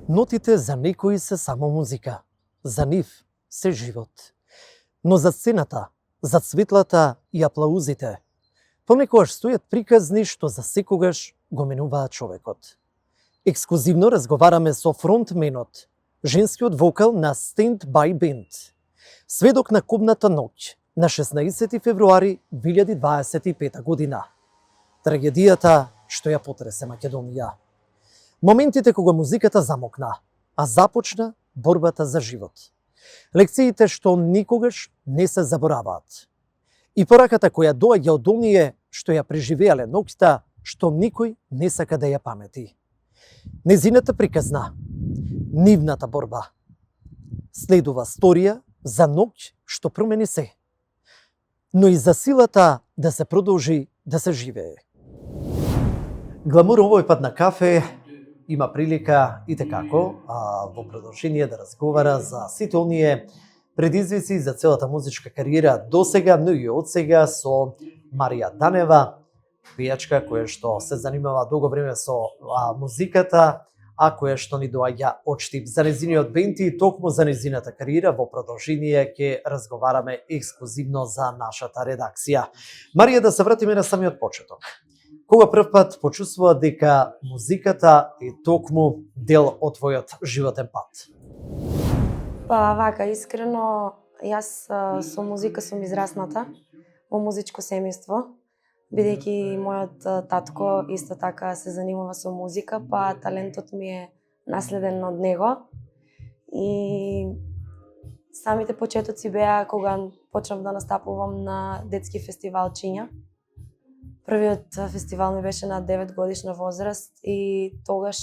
Нотите за некои се само музика, за нив се живот. Но за сцената, за цветлата и аплаузите, понекогаш стојат приказни што за секогаш го менуваат човекот. Ексклузивно разговараме со фронтменот, женскиот вокал на Stand By Band. Сведок на кобната ноќ на 16 февруари 2025 година. Трагедијата што ја потресе Македонија. Моментите кога музиката замокна, а започна борбата за живот. Лекциите што никогаш не се забораваат. И пораката која доаѓа од оние што ја преживеале ноќта, што никој не сака да ја памети. Незината приказна, нивната борба. Следува сторија за ноќ што промени се, но и за силата да се продолжи да се живее. Гламур овој пат на кафе има прилика и tekako во продолжение да разговара за сите оние предизвици за целата музичка кариера досега, но и од сега со Марија Данева, пејачка која што се занимава долго време со музиката, а која што ни доаѓа од Штип. За незиниот бенд и токму за незината кариера во продолжение ќе разговараме ексклузивно за нашата редакција. Марија, да се вратиме на самиот почеток. Кога прв пат почувствува дека музиката е токму дел од твојот животен пат? Па вака, искрено, јас со музика сум израсната во музичко семејство, бидејќи мојот татко исто така се занимава со музика, па талентот ми е наследен од него. И самите почетоци беа кога почнав да настапувам на детски фестивал Чинја. Првиот фестивал ми беше на 9 годишна возраст и тогаш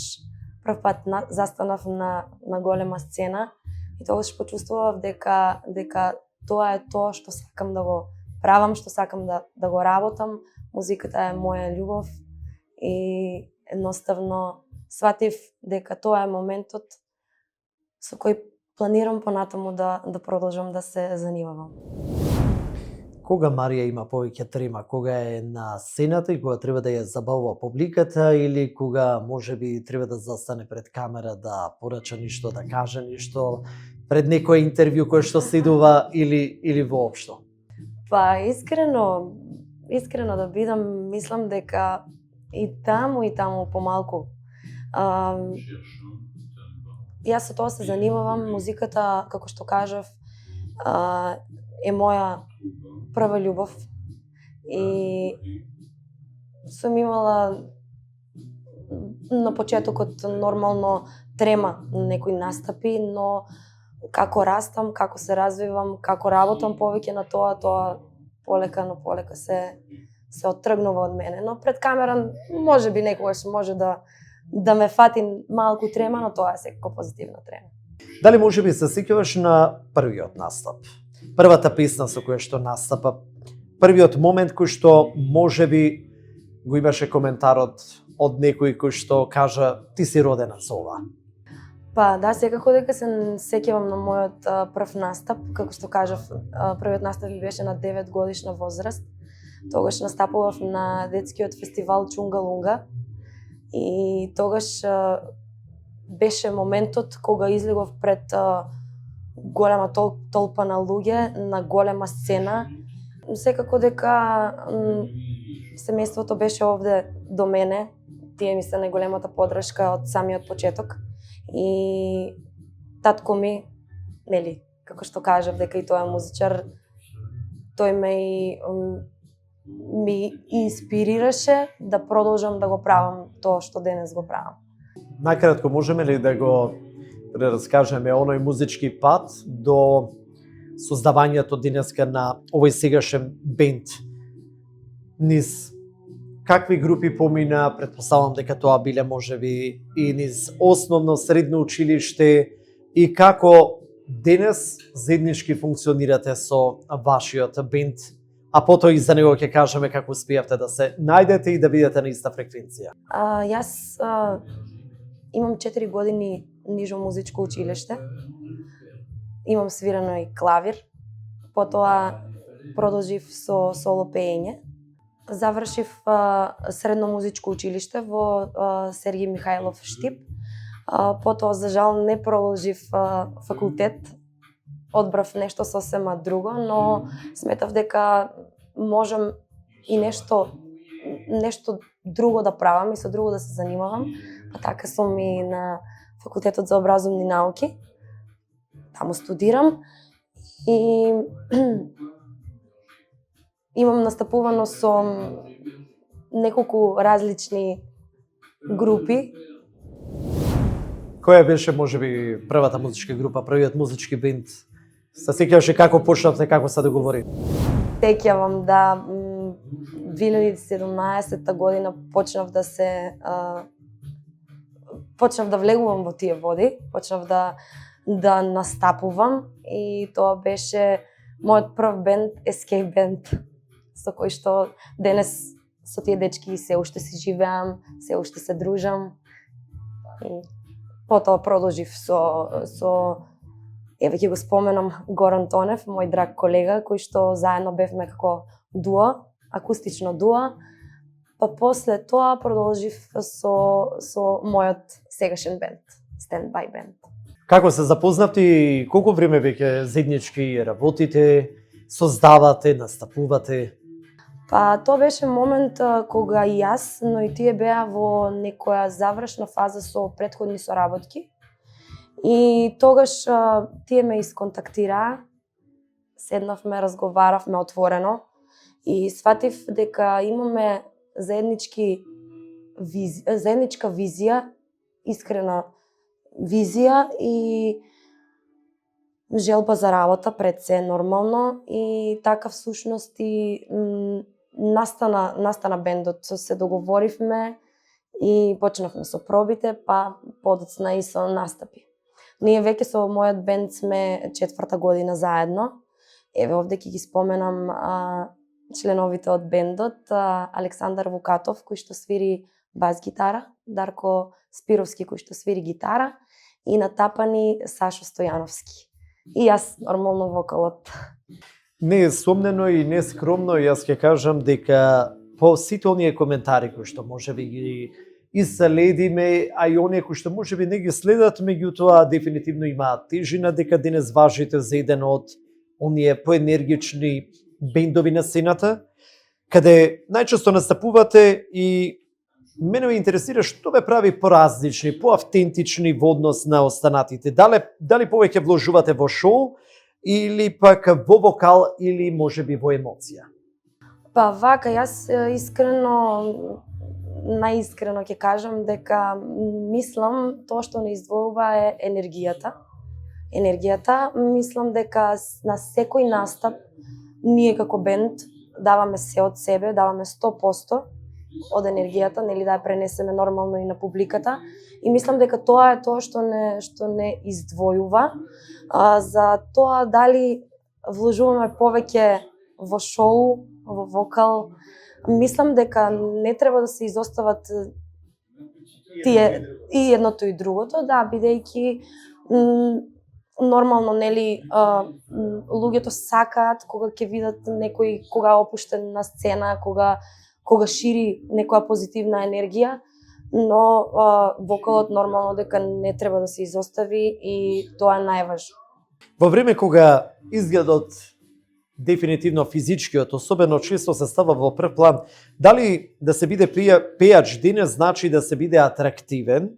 прв пат застанав на голема сцена и тогаш почувствував дека тоа е тоа што сакам да го правам, што сакам да го работам. Музиката е моја љубов и едноставно сватив дека тоа е моментот со кој планирам понатаму да продолжам да се занимавам. Кога Марија има повеќе трема, кога е на сцената и кога треба да ја забавува публиката или кога можеби треба да застане пред камера да порача ништо, да каже ништо, пред некој интервју кој што следува или воопшто? Па искрено да бидам, мислам дека и таму помалку. Јас со тоа се занимавам, музиката, како што кажав, е моја прва љубов и сум имала на почетокот нормално трема на некои настапи, но како растам, како се развивам, како работам повеќе на тоа полека се оттргнува од мене. Но пред камера можеби некогаш може да ме фати малку трема, но тоа е секако позитивна трема. Дали можеби се сеќаваш на првиот настап? Првата песна со која што настапа, првиот момент кој што можеби го имаше коментарот од некој кој што кажа ти си родена со ова? Па да, секако дека се сеќавам на мојот прв настап, како што кажав, првиот настап ми беше на 9 годишна возраст. Тогаш настапував на детскиот фестивал Чунга-Лунга и тогаш беше моментот кога излегов пред голема толпа на луѓе на голема сцена. Секако дека семејството беше овде до мене, тие ми се најголемата поддршка од самиот почеток. И татко ми, нели, како што кажав дека и тој е музичар, тој ми инспирираше да продолжам да го правам тоа што денес го правам. Накратко можеме ли да го раскажеме оној музички пат до создавањето денеска на овој сегашен бенд? Низ какви групи помина, претпоставам дека тоа биле можеби и низ основно средно училиште и како денес заеднички функционирате со вашиот бенд, а потоа и за него ќе кажеме како успеавте да се најдете и да бидете на иста фреквенција. Јас имам 4 години нижо музичко училиште. Имам свирено и клавир. Потоа продолжив со соло пеење. Завршив средно музичко училиште во Сергиј Михајлов Штип, Потоа, за жал, не продолжив факултет, одбрав нешто сосема друго, но сметав дека можам и нешто друго да правам и со друго да се занимавам. Па така сум и на факултетот за образовни науки. Таму студирам и имам настапувано со неколку различни групи. Која беше можеби првата музичка група, првиот музички бенд? Се сеќаваш како почнавте, како се договори? Сеќавам да 2017 година почнав да влегувам во тие води, почнав да настапувам и тоа беше мојот прв бенд, Escape Band, со кој што денес со тие дечки се уште си живеам, се уште се дружам. И потоа продолжив со еве ќе го споменам Горан Тонев, мој драг колега, кој што заедно бевме како дуо, акустично дуо. Па после тоа продолжив со мојот сегашен бенд, Standby Band. Како се запознавте и колку време веќе заеднички работите, создавате, настапувате? Па тоа беше момент кога и јас, но и тие беа во некоја завршна фаза со претходни соработки. И тогаш тие ме исконтактираа, седнавме, разговаравме отворено и сватив дека имаме заедничка визија, искрена визија и желба за работа пред се нормално, и така всушност и настана бендот. Се договоривме и почнавме со пробите, па подоцна и со настапи. Ние веќе со мојот бенд сме 4-та година заедно. Еве овде ќе ги споменам членовите од бендот: Александар Вукатов, кој што свири бас гитара, Дарко Спировски, кој што свири гитара, и на тапани Сашо Стојановски. И јас нормално вокалот. Не е сомнено и не скромно, јас ќе кажам дека по сите оние коментари кои што можеби ги исследиме, а и оние кои што можеби не ги следат, меѓутоа дефинитивно имаат тежина, дека денес важите за еден од оние поенергични бендови на сцената, каде најчесто настапувате, и мене ме интересира што ве прави поразлични, поавтентични во однос на останатите. Дали повеќе вложувате во шоу, или пак во вокал, или можеби во емоција? Па вака, јас наискрено ќе кажам дека мислам тоа што не издвојува е енергијата. Мислам дека на секој настап ние како бенд даваме се од себе, даваме 100% од енергијата, нели, да ја пренесеме нормално и на публиката. И мислам дека тоа е тоа што не издвојува. За тоа дали вложуваме повеќе во шоу, во вокал, мислам дека не треба да се изостават тие и едното и другото, да, бидејќи нормално, нели, луѓето сакаат кога ќе видат некој кога опуштен на сцена, кога шири некоја позитивна енергија, но вокалот нормално дека не треба да се изостави и тоа е најважно. Во време кога изгледот дефинитивно физичкиот, особено често се става во прв план, дали да се биде пејач денес значи да се биде атрактивен,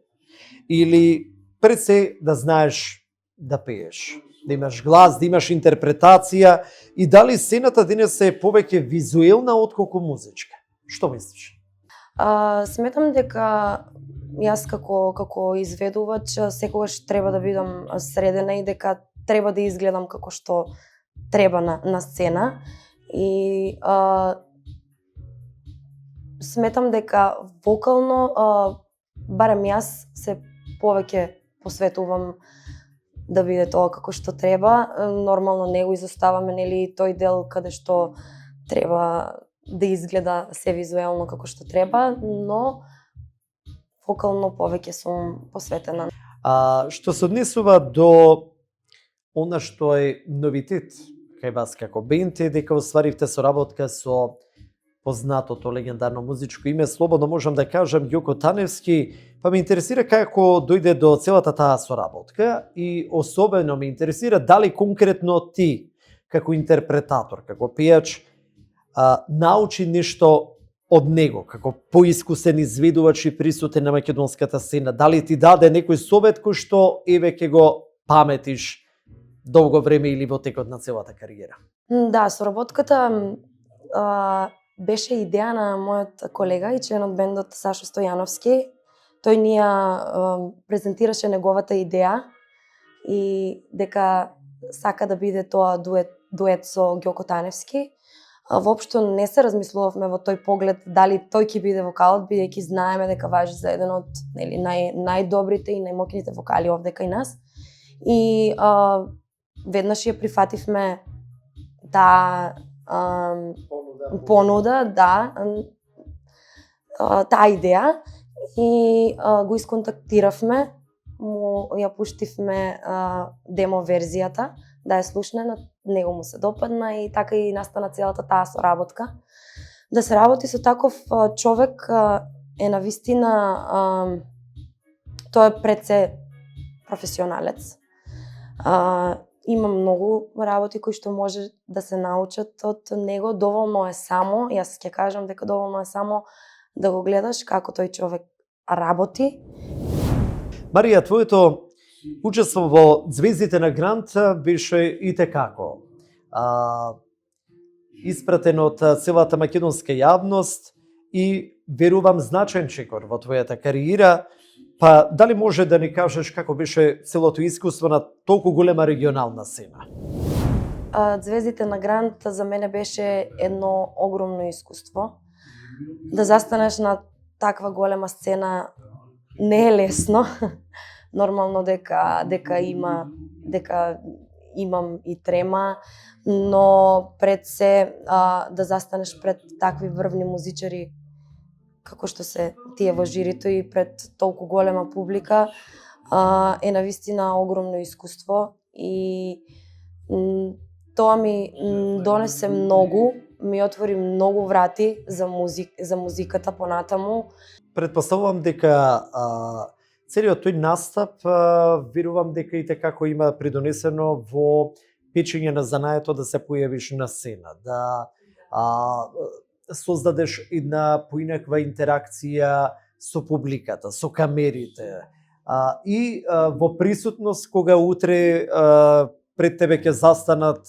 или пред се да знаеш да пееш, да имаш глас, да имаш интерпретација, и дали сцената денес е повеќе визуелна отколку музичка? Што мислиш? Сметам дека јас како изведувач секогаш треба да бидам средена и дека треба да изгледам како што треба на сцена. И сметам дека вокално, барем јас се повеќе посветувам да биде тоа како што треба. Нормално не го изоставаме, нели, тој дел каде што треба да изгледа се визуелно како што треба, но вокално повеќе сум посветена. Што се однесува до она што е новитет кај вас како бенд, е дека остваривте соработка со познатото легендарно музичко име, слободно можам да кажам Ѓоко Таневски, па ме интересира како дојде до целата таа соработка и особено ме интересира дали конкретно ти, како интерпретатор, како пејач, научи нешто од него, како поискусен изведувач и присутен на македонската сцена. Дали ти даде некој совет кој што еве ќе го паметиш долго време или во текот на целата кариера? Да, соработката беше идеја на мојот колега и член од бендот Сашо Стојановски. Тој ни ја презентираше неговата идеја и дека сака да биде тоа дует со Ѓоко Таневски. Воопшто не се размислувавме во тој поглед дали тој ќе биде вокалот, бидејќи знаеме дека важи за еден од најдобрите и најмоќните вокали овде кај нас. И веднаш ја прифативме понуда, таа идеја и го исконтактиравме, му ја пуштивме демо верзијата да ја слушне, на него му се допадна и така и настана целата таа соработка. Да се работи со таков човек е навистина, тој е пред се професионалец. Има многу работи кои што може да се научат од него, доволно е само, јас ќе кажам дека доволно е само да го гледаш како тој човек работи. Марија, твоето учество во Звездите на Грант беше и текако испратено од целата македонска јавност и верувам значаен чекор во твојата кариера. Па дали може да ни кажеш како беше целото искуство на толку голема регионална сцена? Звездите на Грант за мене беше едно огромно искуство. Да застанеш на таква голема сцена не е лесно. Нормално дека имам и трема, но пред се да застанеш пред такви врвни музичари како што се тие во жирито и пред толку голема публика е навистина огромно искуство и тоа ми донесе многу, ми отвори многу врати за музиката понатаму. Предпоставувам дека целиот тој настап верувам дека и како има придонесено во печење на занаето да се појавиш на сцена, да создадеш една поинаква интеракција со публиката, со камерите и во присутност кога утре пред тебе ќе застанат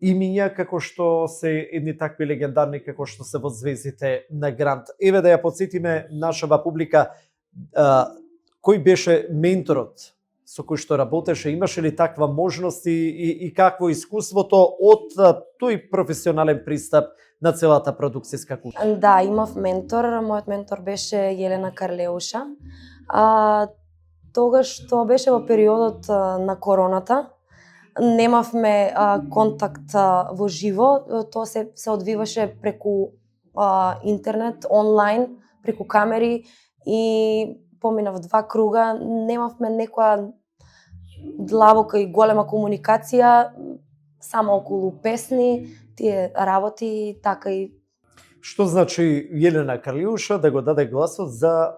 имиња како што се едни такви легендарни како што се во Звездите на Грант. Еве да ја потсетиме нашава публика, кој беше менторот со кој што работеше, имаше ли таква можност и какво искуството од тој професионален пристап на целата продукцијска култура? Да, имав ментор, мојот ментор беше Јелена Карлеуша. Тогаш тоа беше во периодот на короната. Немавме контакт во живо, тоа се одвиваше преку интернет, онлайн, преку камери и поминав 2 круга, немавме некоја длабока и голема комуникација, само околу песни, тие работи, така и... Што значи Јелена Карлеуша да го даде гласот за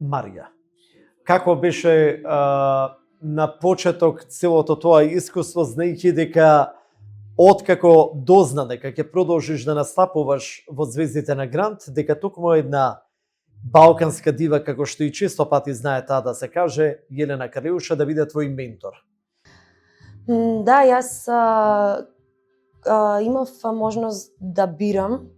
Марија? Како беше на почеток целото тоа искуство, знаејќи дека откако дозна дека ќе продолжиш да настапуваш во Звездите на Грант, дека токму една балканска дива, како што и често пати знае таа да се каже, Јелена Карлеуша да биде твој ментор? Да, јас имав можност да бирам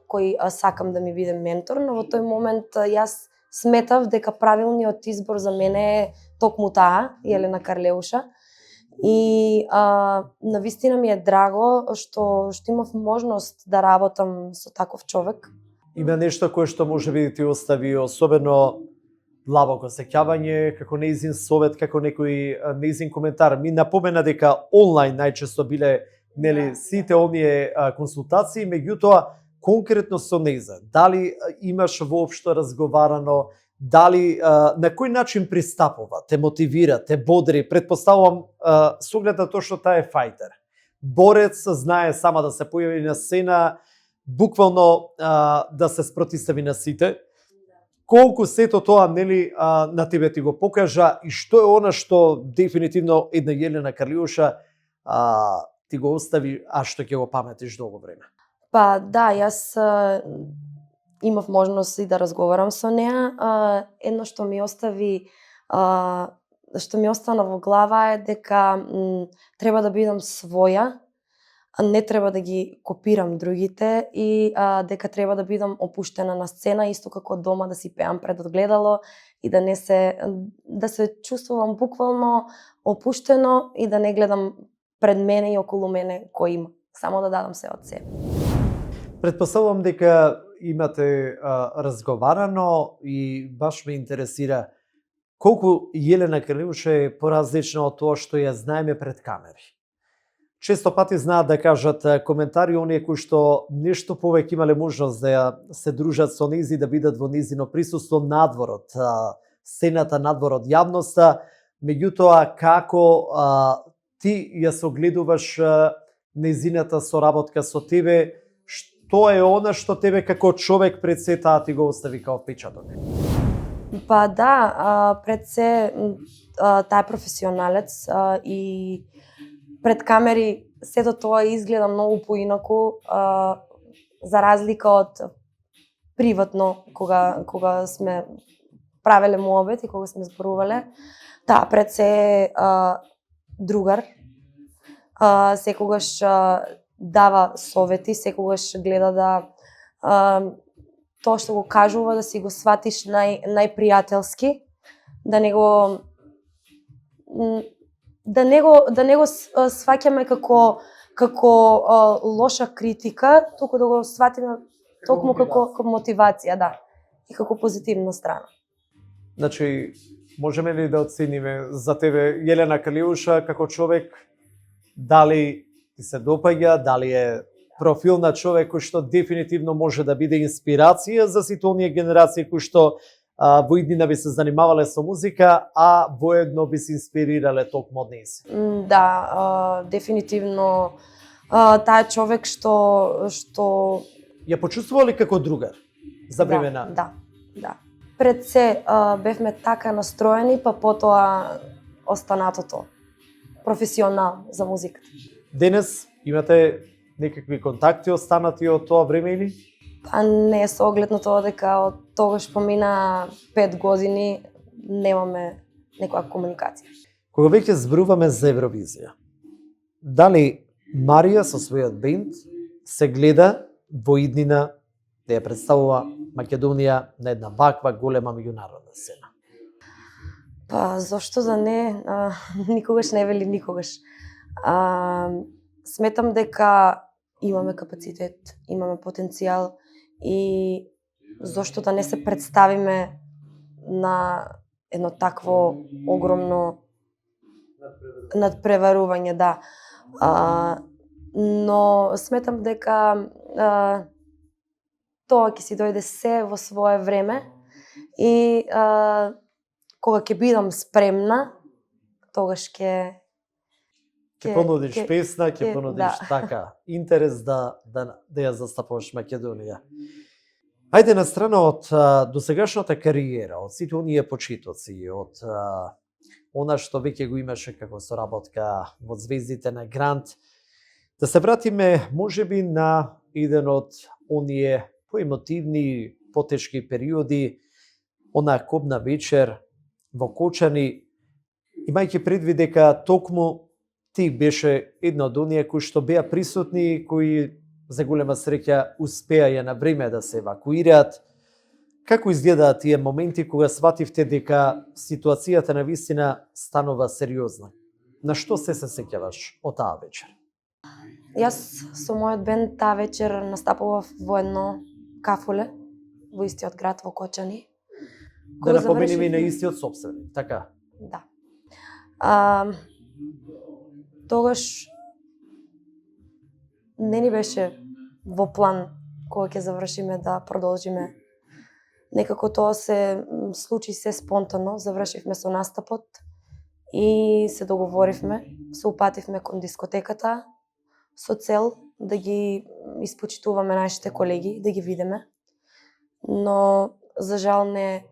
кој сакам да ми биде ментор, но во тој момент јас сметав дека правилниот избор за мене е токму таа, Јелена Карлеуша. И навистина ми е драго што имав можност да работам со таков човек. Има нешто кое што може би ти остави особено длабоко сеќавање, како нејзин совет, како некој нејзин коментар. Ми напомена дека онлайн најчесто биле сите оние консултации, меѓутоа конкретно со нејза. Дали имаш воопшто разговарано, дали на кој начин пристапува, те мотивира, те бодри, предпоставувам со оглед на тоа што таа е фајтер. Борец, знае сама да се појави на сцена, буквално да се спротистави на сите. Колку сето тоа нели на тебе ти го покажа и што е она што дефинитивно една Јелена Карлиуша ти го остави, а што ќе го паметиш долго време? Па да, јас имав можност и да разговарам со неа. Едно што ми остави, што ми остана во глава е дека треба да бидам своја, не треба да ги копирам другите и дека треба да бидам опуштена на сцена, исто како дома да си пеам пред огледало и да се чувствувам буквално опуштено и да не гледам пред мене и околу мене кој има. Само да дадам се од себе. Предпоставувам дека имате разговарано и баш ме интересира колку Јелена Карлиуша е поразлична од тоа што ја знаеме пред камери. Често пати знаат да кажат коментари оние кои што нешто повеќе имале можност да ја се дружат со низи, да бидат во низино присуство надвор од сцената, надвор од јавноста, меѓутоа како ти ја согледуваш незината соработка со тебе, што е она што тебе како човек пред се таа ти го остави као впечаток? Па да, пред се таа е професионалец и пред камери сето тоа изгледа многу поинаку, за разлика од приватно кога сме правеле муабет и кога сме зборувале. Таа пред се другар, секогаш дава совети, секогаш гледа да тоа што го кажува да си го сватиш најпријателски, да не го сваќаме како лоша критика, туку да го сватиме токму како мотивација, да, и како позитивна страна. Значи, можеме ли да оцениме за тебе Јелена Карлиуша како човек, дали ти се допаѓа, дали е профил на човек кој што дефинитивно може да биде инспирација за сите оние генерации кои што во иднина би се занимавале со музика, а воедно би се инспирирале токму од нејзи? Да, дефинитивно таа е човек што ја почувствували како другар за време на? Да. Пред се бевме така настроени, па потоа останатото професионал за музиката. Денес имате некакви контакти останати од тоа време или? Па не, со оглед на тоа дека од тогаш помина 5 години немаме некоја комуникација. Кога веќе зборуваме за Евровизија, дали Марија со својот бенд се гледа во иднина да ја представува Македонија на една ваква голема меѓународна сцена? Па зошто да не, никогаш не вели никогаш. Сметам дека имаме капацитет, имаме потенцијал и зошто да не се представиме на едно такво огромно надпреварување, да. Но сметам дека тоа ќе си дојде се во свое време и кога ќе бидам спремна, тогаш ќе понудиш песна, ќе понудиш така интерес да ја застапуваш Македонија. Ајде на страна од досегашната кариера, од сите оние почетоци, од она што веќе го имаше како соработка во Звездите на Грант, да се вратиме можеби на еден од оние поемотивни, потешки периоди, онаа кобна вечер во Кочани, имајќи предвид дека токму ти беше една од оние кои што беа присутни и кои за голема среќа успеаја на време да се евакуираат. Како изгледаат тие моменти кога свативте дека ситуацијата на вистина станува сериозна? На што се сеќаваш од таа вечер? Јас со мојот бенд таа вечер настапував во едно кафуле во истиот град во Кочани. Да напомениме и на истиот сопственик, така? Да. Тогаш не ни беше во план кога ќе завршиме да продолжиме. Некако тоа се случи се спонтано, завршивме со настапот и се договоривме, се упативме кон дискотеката со цел да ги испочитуваме нашите колеги, да ги видиме. Но за жал не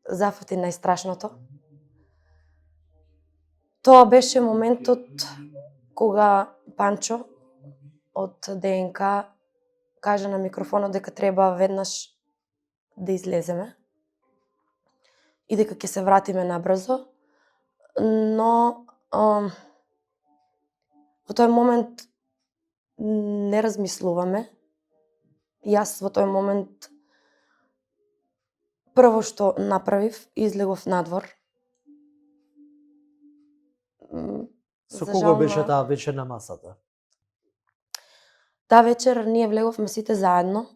зафати најстрашното. Тоа беше моментот кога Панчо од ДНК кажа на микрофонот дека треба веднаш да излеземе и дека ќе се вратиме набрзо, но во тој момент не размислуваме. Јас во тој момент прво што направив, излегов надвор. Со За кого жал беше на- таа вечер на масата? Таа вечер ние влеговме сите заедно,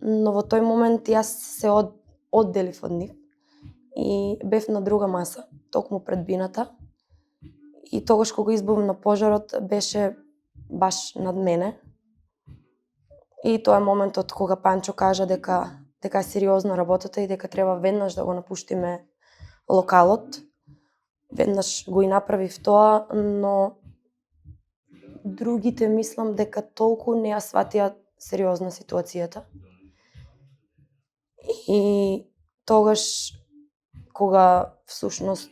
но во тој момент јас се одделив од нив и бев на друга маса, токму пред бината. И тогаш кога избувна пожарот беше баш над мене. И тоа е моментот кога Панчо кажа дека е сериозна работата и дека треба веднаш да го напуштиме локалот. Веднаш го и направив тоа, но другите мислам дека толку не ја сватија сериозна ситуацијата. И тогаш кога всушност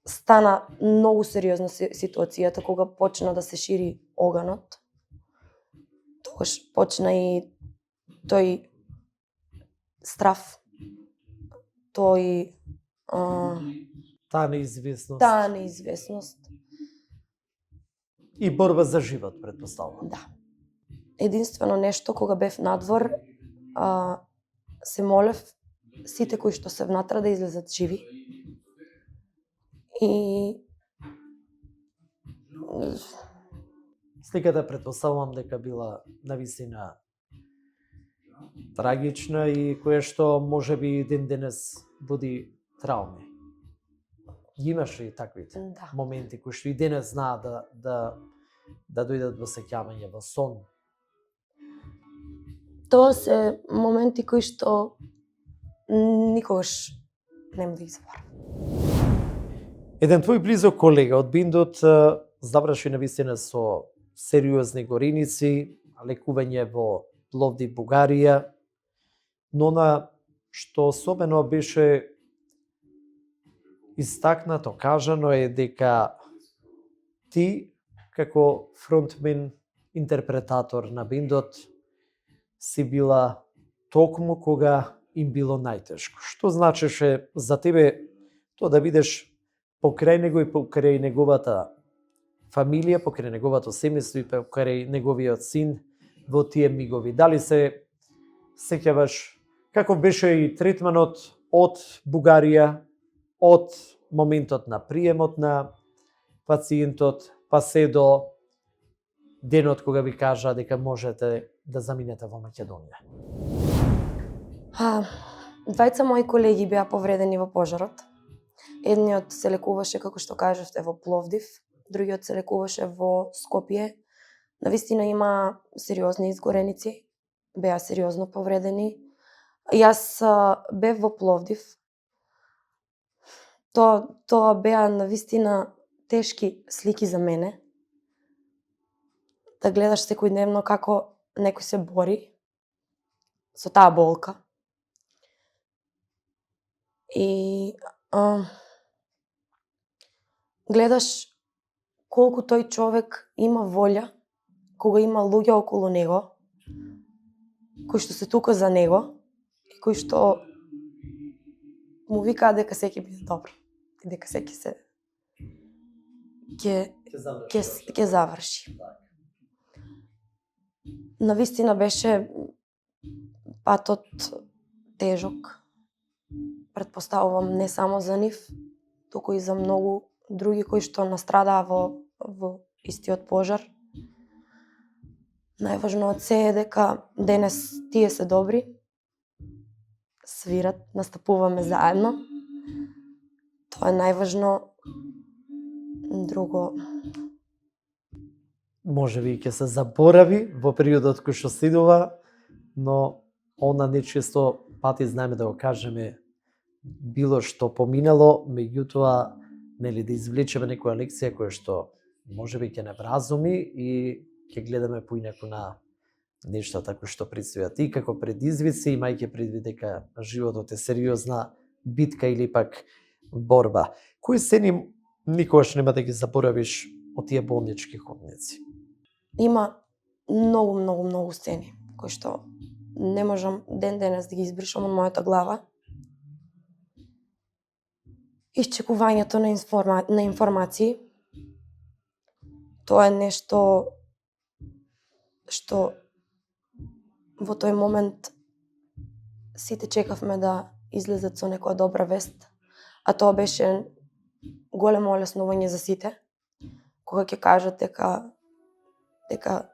стана многу сериозна ситуацијата, кога почна да се шири оганот, тогаш почна и тој страф, тој Таа неизвестност таа неизвестност. и борба за живот, предпоставувам. Да. Единствено нешто кога бев надвор, се молев сите кои што се внатре да излезат живи. И Сликата предпоставувам дека била навистина трагична и кое што можеби ден денес буди трауми. Имаше и таквите да. моменти кои што и денес знаат да дојдат во сеќавање, во сон. Тоа се моменти кои што никогаш нема да ги заборавам. Еден твој близок колега од биндот заврши навистина со сериозни гореници, лекување во Пловдив, Бугарија, но на што особено беше истакнато, кажано е дека ти, како фронтмен, интерпретатор на биндот, си била токму кога им било најтешко. Што значеше за тебе тоа да бидеш покрај него и покрај неговата фамилија, покрај неговото семејство и покрај неговиот син во тие мигови? Дали се сеќаваш каков беше и третманот од Бугарија, од моментот на приемот на пациентот, па се до денот кога ви кажа дека можете да заминете во Македонија? Двајца мои колеги беа повредени во пожарот. Едниот се лекуваше, како што кажавте, во Пловдив, другиот се лекуваше во Скопје. Навистина има сериозни изгореници, беа сериозно повредени. Јас бев во Пловдив. Тоа беа навистина тешки слики за мене. Да гледаш секојдневно како некој се бори со таа болка. И гледаш колку тој човек има волја, кога има луѓе околу него, кои што се тука за него и кои што му викаат дека се ќе биде добро и дека се ќе заврши. Навистина беше патот тежок. Предпоставувам не само за нив, туку и за многу други кои што настрадаа во истиот пожар. Најважно од се е дека денес тие се добри, свират, настапуваме заедно. Тоа е најважно. Друго можеби ќе се заборави во периодот кој што следува, но она нечесто пати знаеме да го кажеме било што поминало, меѓутоа нели да извлечеме некоја лекција која што можеби ќе не вразуми и ќе гледаме поинаку на нештата кои што предстојат и како предизвици, имајќи предвид дека животот е сериозна битка или пак борба. Кои сцени никогаш нема да ги заборавиш од тие болнички ходници? Има многу сцени кои што не можам ден денес да ги избришам од мојата глава. Исчекувањето на информации, тоа е нешто што во тој момент сите чекавме да излезат со некоја добра вест, а тоа беше големо олеснување за сите, кога ќе кажат дека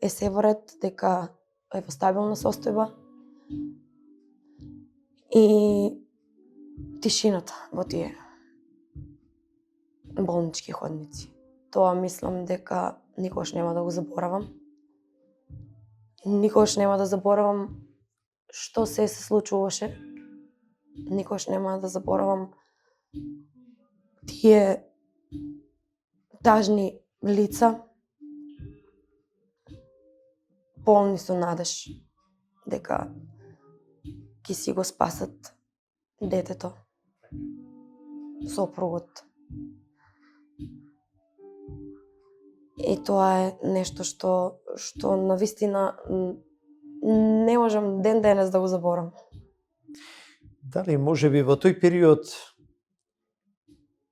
е се во ред, дека е во стабилна состојба и тишината во тие болнички ходници. Тоа мислам дека никогаш нема да го заборавам. Никогаш нема да заборавам што се случуваше. Никогаш нема да заборавам тие тажни лица, полни со надеж дека ќе си го спасат детето, сопругот. И тоа е нешто што навистина не можам ден денес да го заборавам. Дали можеби во тој период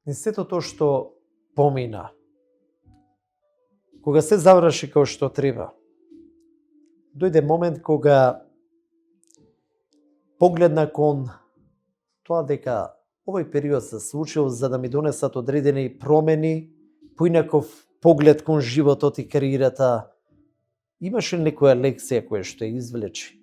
не сето тоа што помина, кога се заврши како што треба, дојде момент кога погледна кон тоа дека овој период се случил за да ми донесат одредени промени, поинаков поглед кон животот и кариерата, имаше некоја лекција која што ја извлечи?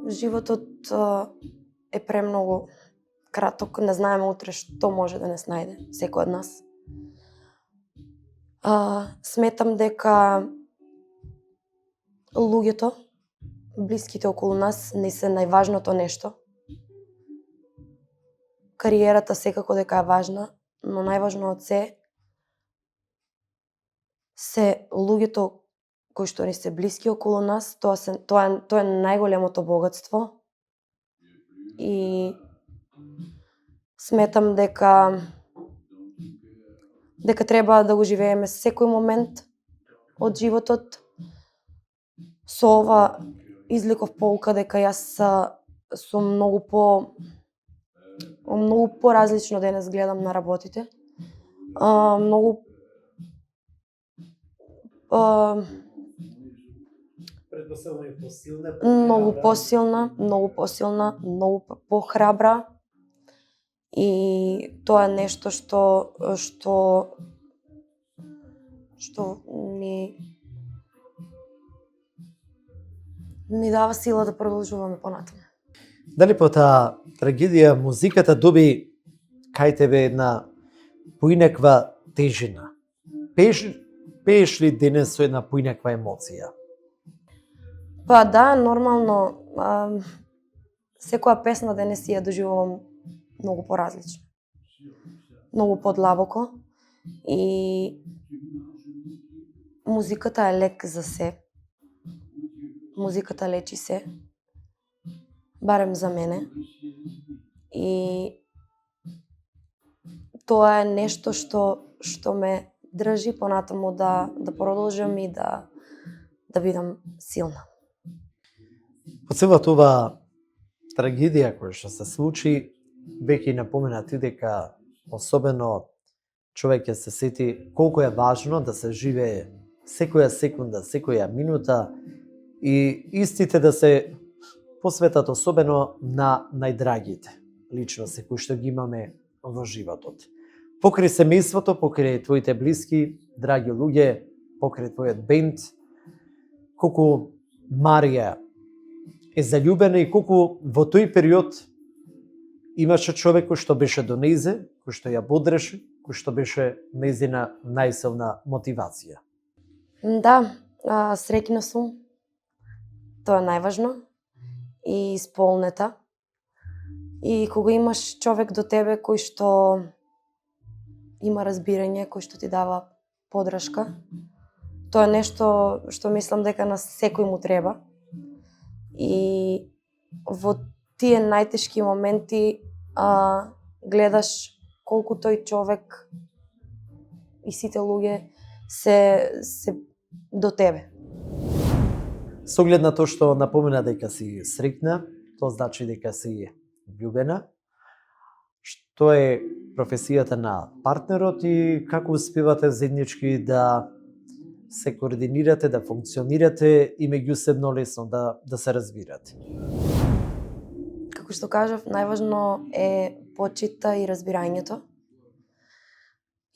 Животот е премногу краток, не знаеме утре што може да не снајде секој од нас. Сметам дека луѓето, блиските околу нас, не се најважното нешто. Кариерата секако дека е важна, но најважно од се луѓето кои што ни се блиски околу нас, тоа е најголемото богатство. И сметам дека треба да го живееме секој момент од животот. Со ова извлеков поука дека јас сум многу поразлично денес гледам на работите. Многу посилна, многу похрабра. И тоа е нешто што ни дава сила да продолжуваме понатаму. Дали по таа трагедија музиката доби кај тебе една поинаква тежина? Пееш ли денес со една поинаква емоција? Па да, нормално. Секоја песна денес ја доживувам многу поразлично. Многу подлабоко. И музиката е лек за се. Музиката лечи се. Барем за мене. И тоа е нешто што ме држи понатаму да продолжам и да бидам силна. По целата ова трагедија која што се случи, веќе напомена ти дека особено човек ќе се сети колку е важно да се живее секоја секунда, секоја минута и истите да се посветат особено на најдрагите личности кои што ги имаме во животот. Покрај семејството, покрај твоите блиски, драги луѓе, покрај твојот бенд, колку Марија е заљубена и колку во тој период имаше човек кој што беше до нејзе, кој што ја бодреше, кој што беше нејзина најсилна мотивација. Да, среќна сум. Тоа е најважно. И исполнета. И кога имаш човек до тебе кој што има разбирање, кој што ти дава подршка, тоа е нешто што мислам дека на секој му треба. И во тие најтешки моменти гледаш колку тој човек и сите луѓе се до тебе. Со оглед на тоа што напомена дека си среќна, тоа значи дека си влюбена. Што е професијата на партнерот и како успевате заеднички да се координирате, да функционирате и меѓусебно лесно да се разбирате? Како што кажав, најважно е почита и разбирањето.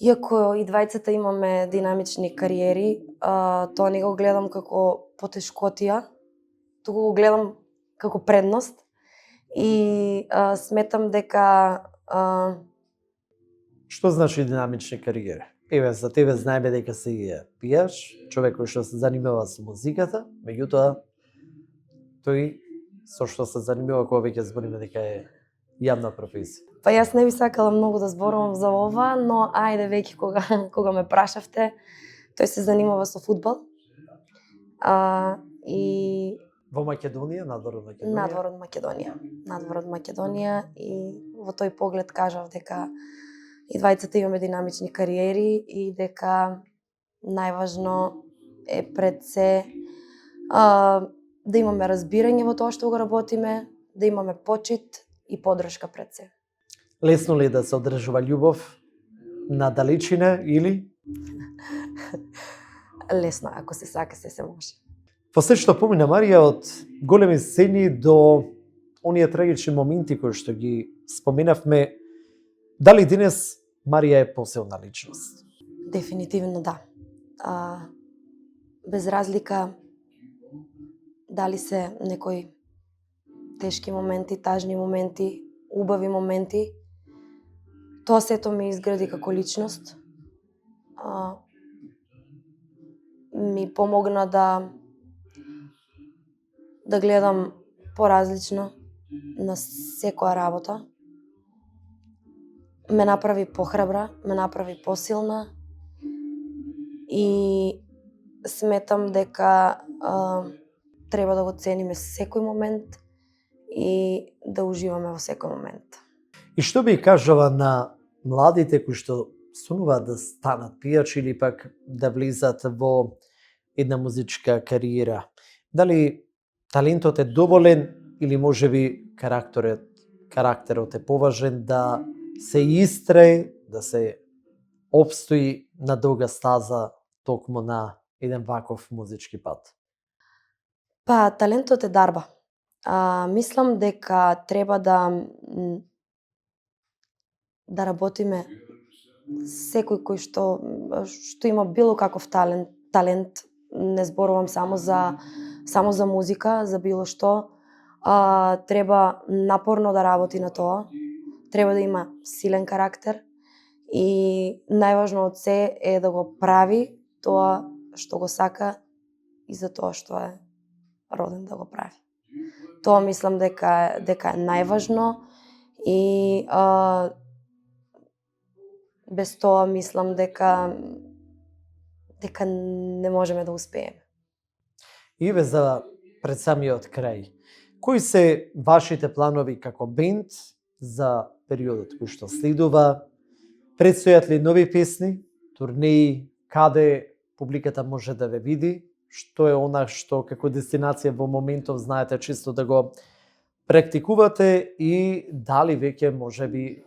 Иако и двајцата имаме динамични кариери, тоа не го гледам како потешкотија, туку го гледам како предност и сметам дека Што значи динамични кариери? Еве, за тебе знаеме дека си пијаш, човек кој што се занимава со музиката, меѓутоа тој со што се занимава кога веќе збориме дека е јавна професија. Па јас не би сакала многу да зборувам за ова, но ајде веќе кога ме прашавте, тој се занимава со фудбал. И Во Македонија, надвор од Македонија? Надвор од Македонија и во тој поглед кажав дека и двајцата имаме динамични кариери и дека најважно е пред се да имаме разбирање во тоа што го работиме, да имаме почит и подршка пред се. Лесно ли е да се одржува љубов на далечина или? Лесно, ако се сака, се може. По се што помина Марија, од големи сцени до оние трагични моменти кои што ги споменавме, дали денес Марија е посилна личност? Дефинитивно да. Без разлика дали се некои тешки моменти, тажни моменти, убави моменти, тоа сето ме изгради како личност. Ми помогна да гледам поразлично на секоја работа. Ме направи похрабра, ме направи посилна и сметам дека треба да го цениме секој момент и да уживаме во секој момент. И што би кажала на младите кои што сонуваат да станат пијачи или пак да влизат во една музичка кариера? Дали талентот е доволен или можеби карактерот е поважен да се истрае, да се опстои на долга стаза токму на еден ваков музички пат? Па, талентот е дарба. Мислам дека треба да работиме секој кој што има било каков талент, не зборувам само за музика, за било што, треба напорно да работи на тоа, треба да има силен карактер и најважно од се е да го прави тоа што го сака и за тоа што е роден да го прави. Тоа мислам дека е најважно и без тоа мислам дека не можеме да успееме. Иве, за пред самиот крај, кои се вашите планови како бенд за периодот кој што следува? Предстојат ли нови песни, турнеи, каде публиката може да ве види? Што е она што како дестинација во моментов знаете чисто да го практикувате и дали веќе можеби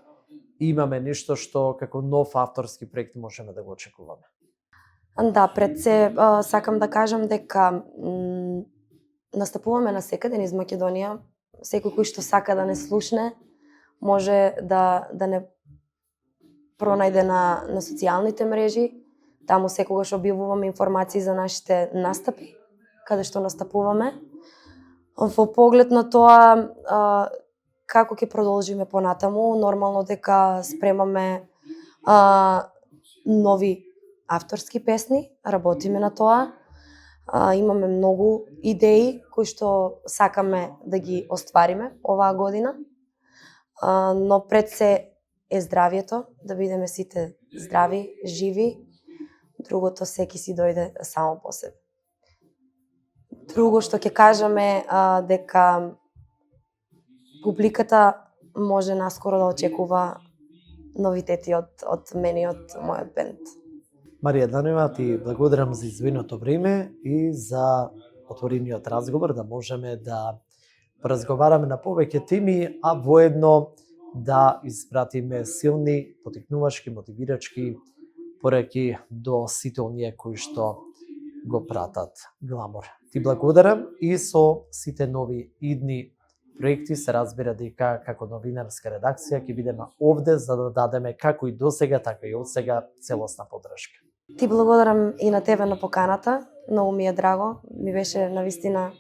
имаме нешто што како нов авторски проект можеме да го очекуваме? Да, пред се сакам да кажам дека настапуваме насекаде низ Македонија. Секој кој што сака да не слушне може да не пронајде на социјалните мрежи. Таму секогаш објавуваме информации за нашите настапи, каде што настапуваме. Во поглед на тоа како ќе продолжиме понатаму, нормално дека спремаме нови авторски песни, работиме на тоа. Имаме многу идеи кои што сакаме да ги оствариме оваа година. но пред се е здравието, да бидеме сите здрави, живи. Другото се ќе си дојде само по себе. Друго што ќе кажеме дека публиката може наскоро да очекува новитети од мене и од мојот бенд. Марија Данева, ти благодарам за извиното време и за отворениот разговор, да можеме да поразговараме на повеќе теми, а воедно да испратиме силни, потикнувачки, мотивирачки пораки до сите оние кои што го пратат Гламур. Ти благодарам и со сите нови идни проекти се разбира дека како новинарска редакција ќе бидеме овде за да дадеме како и досега, така и одсега целосна поддршка. Ти благодарам и на тебе на поканата. Многу ми е драго. Ми беше навистина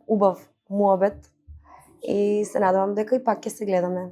убав муабет и се надевам дека и пак ќе се гледаме.